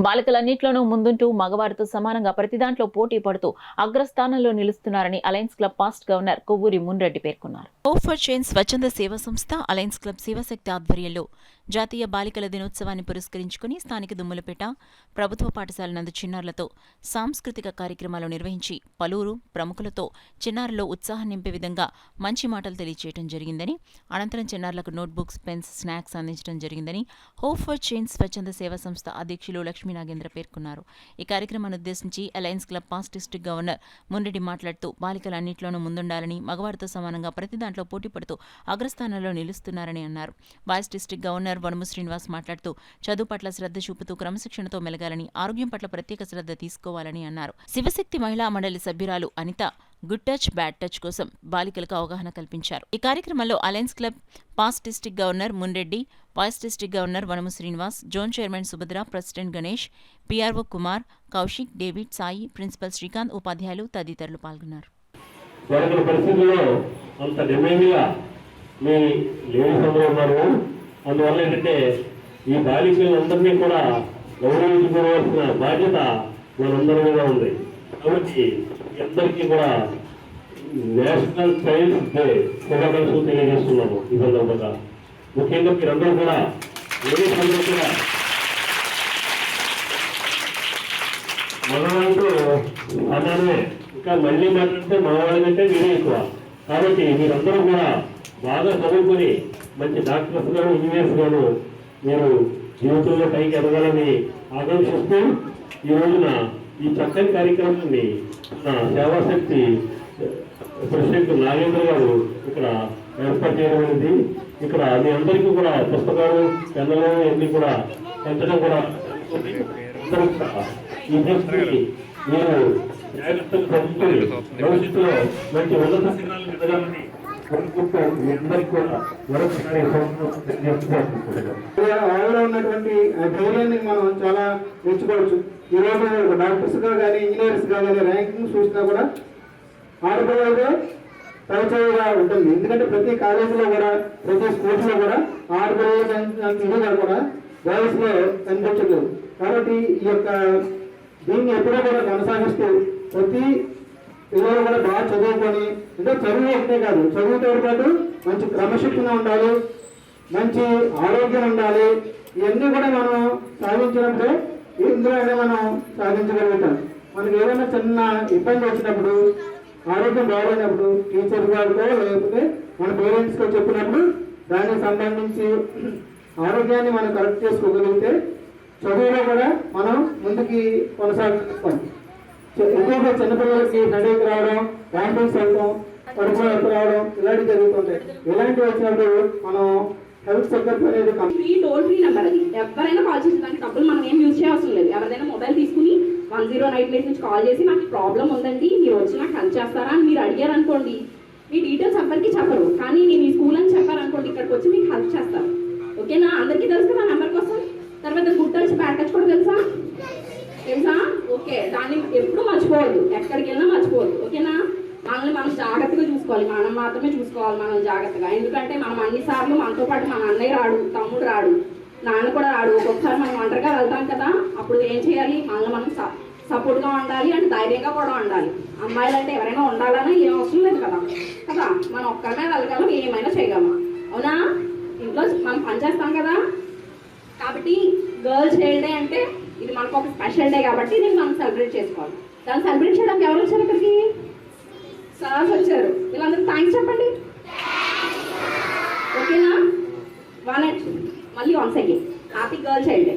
బాలికలన్నింటిలోనూ ముందుంటూ మగవారితో సమానంగా ప్రతి దాంట్లో పోటీ పడుతూ అగ్రస్థానంలో నిలుస్తున్నారని alliance club past governor Kovvuri Munreddy పేర్కొన్నారు. హోప్ ఫర్ చేంజ్ స్వచ్ఛంద సేవా సంస్థ అలయన్స్ క్లబ్ శివశక్తి ఆధ్వర్యంలో జాతీయ బాలికల దినోత్సవాన్ని పురస్కరించుకుని స్థానిక దుమ్ములపేట ప్రభుత్వ పాఠశాల నందు చిన్నారులతో సాంస్కృతిక కార్యక్రమాలు నిర్వహించి పలువురు ప్రముఖులతో చిన్నారుల్లో ఉత్సాహం నింపే విధంగా మంచి మాటలు తెలియజేయడం జరిగిందని, అనంతరం చిన్నారులకు నోట్బుక్స్, పెన్స్, స్నాక్స్ అందించడం జరిగిందని హోప్ ఫర్ చేంజ్ స్వచ్ఛంద సేవా సంస్థ అధ్యక్షులు లక్ష్మీ నాగేంద్ర పేర్కొన్నారు. ఈ కార్యక్రమాన్ని ఉద్దేశించి alliance club past district governor Munreddy మాట్లాడుతూ బాలికలన్నింటిలోనూ ముందుండాలని, మగవారితో సమానంగా ప్రతి దాంట్లో పోటీ పడుతూ అగ్రస్థానంలో నిలుస్తున్నారని అన్నారు. Vice district governor Vanamu Srinivas మాట్లాడుతూ చదువు పట్ల శ్రద్ధ చూపుతూ క్రమశిక్షణతో మెలగాలని, ఆరోగ్యం పట్ల ప్రత్యేక శ్రద్ధ తీసుకోవాలని అన్నారు. శివశక్తి మహిళా మండలి సభ్యురాలు Anitha good touch bad touch కోసం బాలికలకు అవగాహన కల్పించారు. ఈ కార్యక్రమంలో alliance club past district governor Munreddy, vice district governor Vanamu Srinivas, zone chairman Subhadra, president Ganesh, PRO Kumar, Kaushik, David, Sai, principal Srikanth, ఉపాధ్యాయులు తదితరులు పాల్గొన్నారు. అందువల్ల ఏంటంటే ఈ బాలికలందరినీ కూడా గౌరవించుకోవాల్సిన బాధ్యత మనందరి మీద ఉంది. కాబట్టి అందరికీ కూడా నేషనల్ చైల్డ్ డే శుభాకాంక్షలు తెలియజేస్తున్నాము. ఈ సందర్భంగా ముఖ్యంగా మీరందరూ కూడా లేడీస్ అందరూ కూడా మగవాళ్ళతో సమానమే, ఇంకా మళ్ళీ మాట్లాడితే మగవాళ్ళ కంటే మీరే ఎక్కువ. కాబట్టి మీరందరూ కూడా బాగా చదువుకొని మంచి డాక్టర్స్ గాను, ఇంజనీర్స్ గాను మీరు జీవితంలో పైకి ఎదగాలని ఆకాంక్షిస్తూ ఈ రోజున ఈ చక్కని కార్యక్రమాన్ని సేవాశక్తి ప్రెసిడెంట్ నాగేంద్ర గారు ఇక్కడ ఏర్పాటు చేయడం. ఇక్కడ మీ అందరికీ కూడా పుస్తకాలు, పెన్నులు అన్ని కూడా పెంచడం కూడా ఈ దృష్టికి మీరు జాగ్రత్తగా చదువుకొని భవిష్యత్తులో మంచి ఉన్నత స్థానాలకు ఎదగాలని ఆవిలో ఉన్నటువంటి ధైర్యాన్ని మనం చాలా మెచ్చుకోవచ్చు. ఈరోజు డాక్టర్స్ గా కానీ, ఇంజనీర్స్ గా కానీ ర్యాంకింగ్ చూసినా కూడా ఆడపిల్లలుగా తరచుగా ఉంటుంది. ఎందుకంటే ప్రతి కాలేజీలో కూడా, ప్రతి స్కూల్స్ లో కూడా ఆడపిల్లలు ఇదిగా కూడా బాయ్స్ లో కనిపించదు. కాబట్టి ఈ యొక్క దీన్ని ఎప్పుడూ కూడా కొనసాగిస్తూ ప్రతి పిల్లలు కూడా బాగా చదువుకొని, అంటే చదువు ఒకటే కాదు, చదువుతో పాటు మంచి క్రమశిక్షణ ఉండాలి, మంచి ఆరోగ్యం ఉండాలి. ఇవన్నీ కూడా మనం సాధించినప్పుడే ఇందులోనే మనం సాధించగలుగుతాం. మనకి ఏదైనా చిన్న ఇబ్బంది వచ్చినప్పుడు, ఆరోగ్యం బాగోలేనప్పుడు టీచర్ గారితో లేకపోతే మన పేరెంట్స్తో చెప్పినప్పుడు దానికి సంబంధించి ఆరోగ్యాన్ని మనం కరెక్ట్ చేసుకోగలిగితే చదువులో కూడా మనం ముందుకి కొనసాగిస్తాం. ఎక్కువగా చిన్నపిల్లలకి హెడేక్ రావడం, ర్యాంకింగ్స్ వెళ్ళడం, కడుపు నొప్పి రావడం ఇలాంటివి జరుగుతుంటాయి. ఇలాంటివి వచ్చినప్పుడు మనం హెల్త్ చెకప్ అనేది టోల్ ఫ్రీ నెంబర్. అది ఎవరైనా కాల్ చేసేదానికి డబ్బులు మనం ఏం యూజ్ చేయవసరం లేదు. ఎవరైనా మొబైల్ తీసుకుని 1098 నుంచి కాల్ చేసి నాకు ప్రాబ్లం ఉందండి, మీరు వచ్చి నాకు హెల్ప్ చేస్తారా అని మీరు అడిగారు అనుకోండి, మీ డీటెయిల్స్ ఎవరికి చెప్పరు. కానీ నేను ఈ స్కూల్ అని చెప్పారనుకోండి, ఇక్కడికి వచ్చి మీకు హెల్ప్ చేస్తారు. ఓకేనా? అందరికీ తెలుసు కదా నెంబర్ కోసం. తర్వాత గుడ్ టచ్ బ్యాడ్ టచ్ కూడా తెలుసా? ఓకే, దాన్ని ఎప్పుడు మర్చిపోవద్దు, ఎక్కడికి వెళ్ళినా మర్చిపోవద్దు. ఓకేనా? మనల్ని మనం జాగ్రత్తగా చూసుకోవాలి, మనం మాత్రమే చూసుకోవాలి మనం జాగ్రత్తగా. ఎందుకంటే మనం అన్నిసార్లు మనతో పాటు మన అన్నయ్య రాడు, తమ్ముడు రాడు, నాన్న కూడా రాడు. ఒక్కొక్కసారి మనం ఒంటరిగా వెళ్తాం కదా, అప్పుడు ఏం చేయాలి? మనల్ని మనం సపోర్ట్గా ఉండాలి, అంటే ధైర్యంగా కూడా ఉండాలి. అమ్మాయిలు అంటే ఎవరైనా ఉండాలని ఏం అవసరం లేదు కదా కదా మనం ఒక్కరినే వెళ్ళగలం, ఏమైనా చేయగలమా? అవునా? ఇంట్లో మనం పనిచేస్తాం కదా. కాబట్టి గర్ల్స్ చైల్డ్ డే అంటే ఇది మనకు ఒక స్పెషల్ డే కాబట్టి దీన్ని మనం సెలబ్రేట్ చేసుకోవాలి. దాన్ని సెలబ్రేట్ చేయడానికి ఎవరు వచ్చారు ఇక్కడికి? సార్స్ వచ్చారు. వీళ్ళందరూ థ్యాంక్స్ చెప్పండి. ఓకేనా? మళ్ళీ once again happy girl child day.